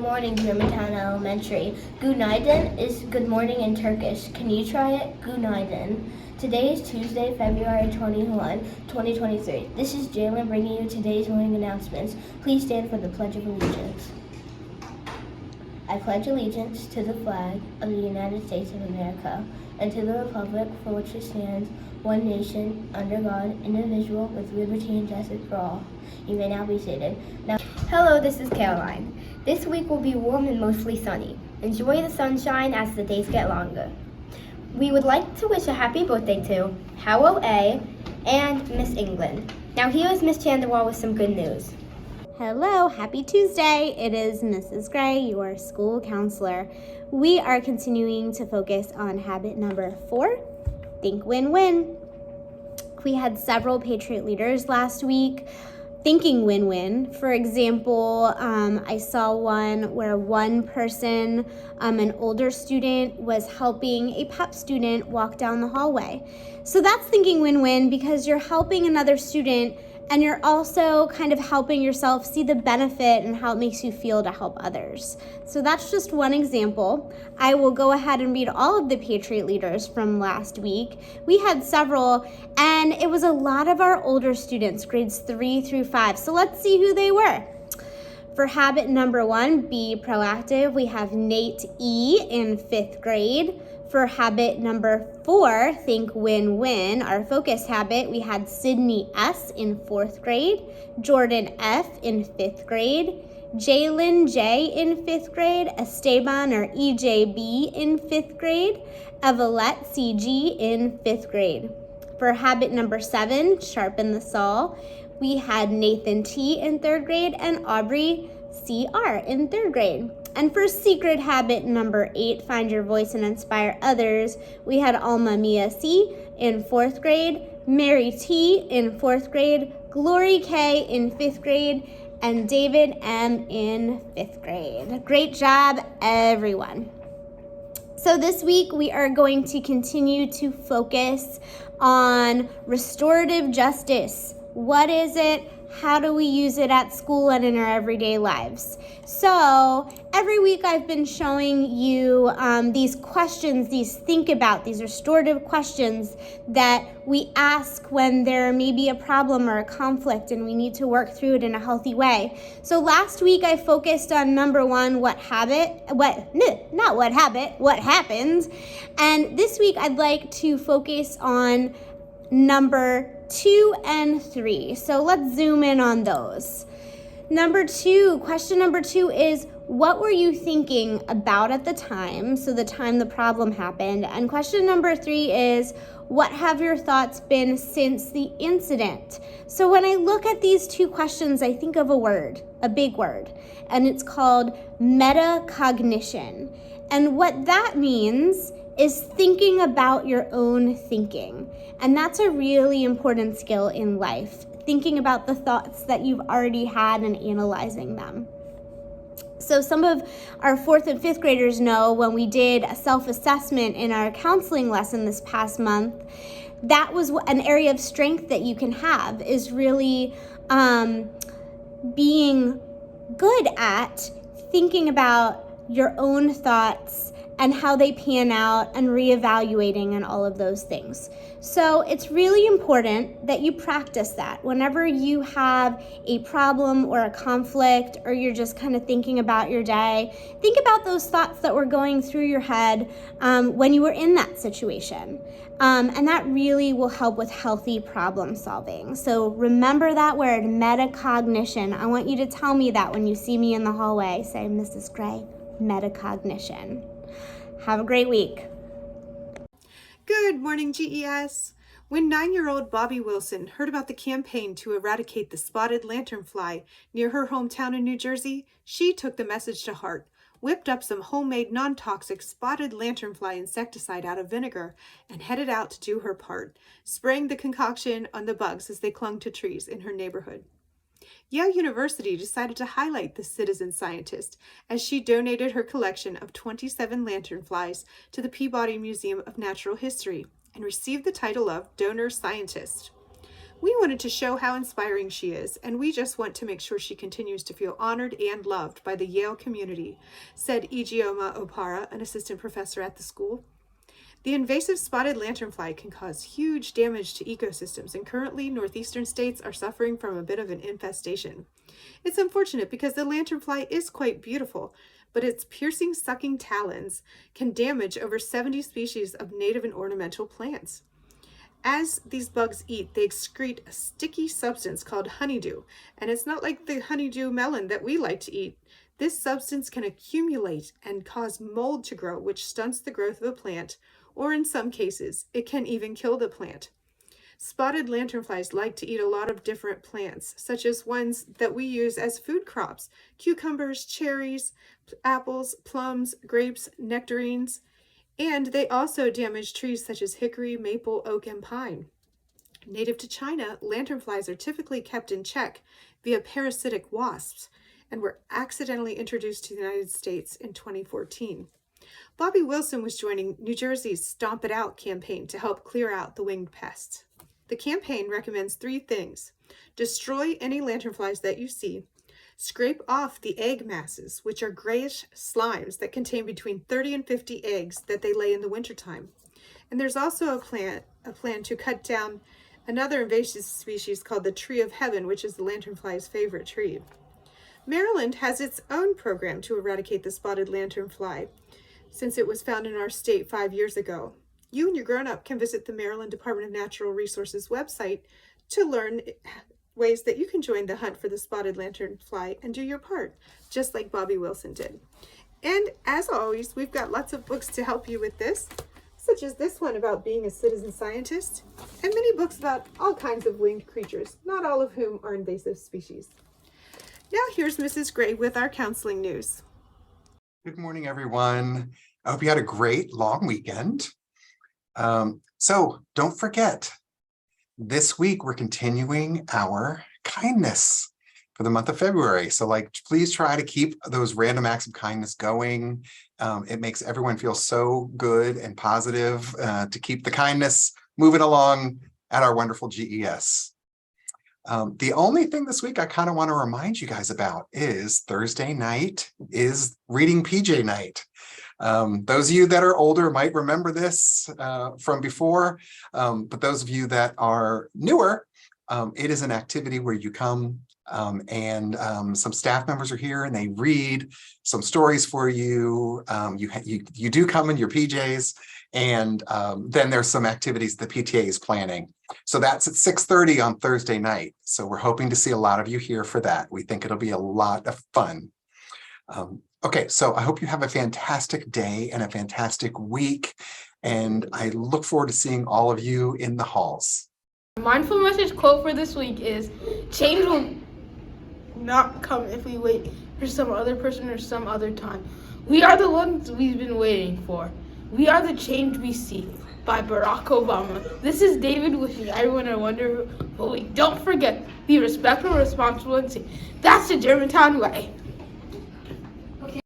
Good morning, Germantown Elementary. Günaydın is good morning in Turkish. Can you try it? Günaydın. Today is Tuesday, February 21, 2023. This is Jalen bringing you today's morning announcements. Please stand for the Pledge of Allegiance. I pledge allegiance to the flag of the United States of America and to the republic for which it stands, one nation, under God, indivisible, with liberty and justice for all. You may now be seated. Hello, this is Caroline. This week will be warm and mostly sunny. Enjoy the sunshine as the days get longer. We would like to wish a happy birthday to Howell A. and Miss England. Now here is Miss Chandawar with some good news. Hello, happy Tuesday. It is Mrs. Gray, your school counselor. We are continuing to focus on habit number 4, think win-win. We had several Patriot leaders last week thinking win-win. For example, I saw one where one person, an older student, was helping a PEP student walk down the hallway. So that's thinking win-win because you're helping another student and you're also kind of helping yourself see the benefit and how it makes you feel to help others. So that's just one example. I will go ahead and read all of the Patriot leaders from last week. We had several, and it was a lot of our older students, grades 3 through 5. So let's see who they were. For habit number 1, be proactive, we have Nate E. in 5th grade. For habit number 4, think win-win, our focus habit, we had Sydney S. in 4th grade, Jordan F. in 5th grade, Jalen J. in 5th grade, Esteban or EJB in 5th grade, Evelette CG in 5th grade. For habit number 7, sharpen the saw, we had Nathan T. in 3rd grade and Aubrey CR in 3rd grade. And for secret habit number 8, find your voice and inspire others, we had Alma Mia C. in 4th grade, Mary T. in 4th grade, Glory K. in 5th grade, and David M. in 5th grade. Great job, everyone. So this week we are going to continue to focus on restorative justice. What is it? How do we use it at school and in our everyday lives? So every week I've been showing you these questions, these restorative questions that we ask when there may be a problem or a conflict and we need to work through it in a healthy way. So last week I focused on number 1, what happened? And this week I'd like to focus on number 2 and 3. So let's zoom in on those. Question number 2 is, what were you thinking about at the time? So the time the problem happened. And question number 3 is, what have your thoughts been since the incident? So when I look at these 2 questions, I think of a word, a big word, and it's called metacognition. And what that means is thinking about your own thinking. And that's a really important skill in life, thinking about the thoughts that you've already had and analyzing them. So some of our 4th and 5th graders know when we did a self-assessment in our counseling lesson this past month, that was an area of strength that you can have, is really being good at thinking about your own thoughts and how they pan out and reevaluating and all of those things. So it's really important that you practice that. Whenever you have a problem or a conflict, or you're just kind of thinking about your day, think about those thoughts that were going through your head when you were in that situation. And that really will help with healthy problem solving. So remember that word, metacognition. I want you to tell me that when you see me in the hallway. Say, Mrs. Gray, metacognition. Have a great week. Good morning, GES. When 9-year-old Bobby Wilson heard about the campaign to eradicate the spotted lanternfly near her hometown in New Jersey, she took the message to heart, whipped up some homemade non-toxic spotted lanternfly insecticide out of vinegar, and headed out to do her part, spraying the concoction on the bugs as they clung to trees in her neighborhood. Yale University decided to highlight the citizen scientist as she donated her collection of 27 lanternflies to the Peabody Museum of Natural History and received the title of Donor Scientist. We wanted to show how inspiring she is, and we just want to make sure she continues to feel honored and loved by the Yale community, said Ijeoma Opara, an assistant professor at the school. The invasive spotted lanternfly can cause huge damage to ecosystems, and currently northeastern states are suffering from a bit of an infestation. It's unfortunate because the lanternfly is quite beautiful, but its piercing, sucking talons can damage over 70 species of native and ornamental plants. As these bugs eat, they excrete a sticky substance called honeydew, and it's not like the honeydew melon that we like to eat. This substance can accumulate and cause mold to grow, which stunts the growth of a plant, or in some cases, it can even kill the plant. Spotted lanternflies like to eat a lot of different plants, such as ones that we use as food crops: cucumbers, cherries, apples, plums, grapes, nectarines. And they also damage trees such as hickory, maple, oak, and pine. Native to China, lanternflies are typically kept in check via parasitic wasps and were accidentally introduced to the United States in 2014. Bobby Wilson was joining New Jersey's Stomp It Out campaign to help clear out the winged pests. The campaign recommends 3 things: destroy any lanternflies that you see, scrape off the egg masses, which are grayish slimes that contain between 30 and 50 eggs that they lay in the wintertime. And there's also a plan to cut down another invasive species called the tree of heaven, which is the lanternfly's favorite tree. Maryland has its own program to eradicate the spotted lanternfly, since it was found in our state 5 years ago. You and your grown-up can visit the Maryland Department of Natural Resources website to learn ways that you can join the hunt for the spotted lanternfly and do your part, just like Bobby Wilson did. And as always, we've got lots of books to help you with this, such as this one about being a citizen scientist, and many books about all kinds of winged creatures, not all of whom are invasive species. Now here's Mrs. Gray with our counseling news. Good morning, everyone. I hope you had a great long weekend. So don't forget, this week we're continuing our kindness for the month of February. So please try to keep those random acts of kindness going. It makes everyone feel so good and positive to keep the kindness moving along at our wonderful GES. The only thing this week I kind of want to remind you guys about is Thursday night is reading PJ night. Those of you that are older might remember this from before, but those of you that are newer, it is an activity where you come and some staff members are here and they read some stories for you. You do come in your PJs, and then there's some activities the PTA is planning. So that's at 6:30 on Thursday night. So we're hoping to see a lot of you here for that. We think it'll be a lot of fun. Okay, so I hope you have a fantastic day and a fantastic week, and I look forward to seeing all of you in the halls. Mindful message quote for this week is: change will not come if we wait for some other person or some other time. We are the ones we've been waiting for. We are the change we seek, by Barack Obama. This is David wishing everyone a wonderful week. Don't forget, be respectful, responsible, and safe. That's the Germantown way.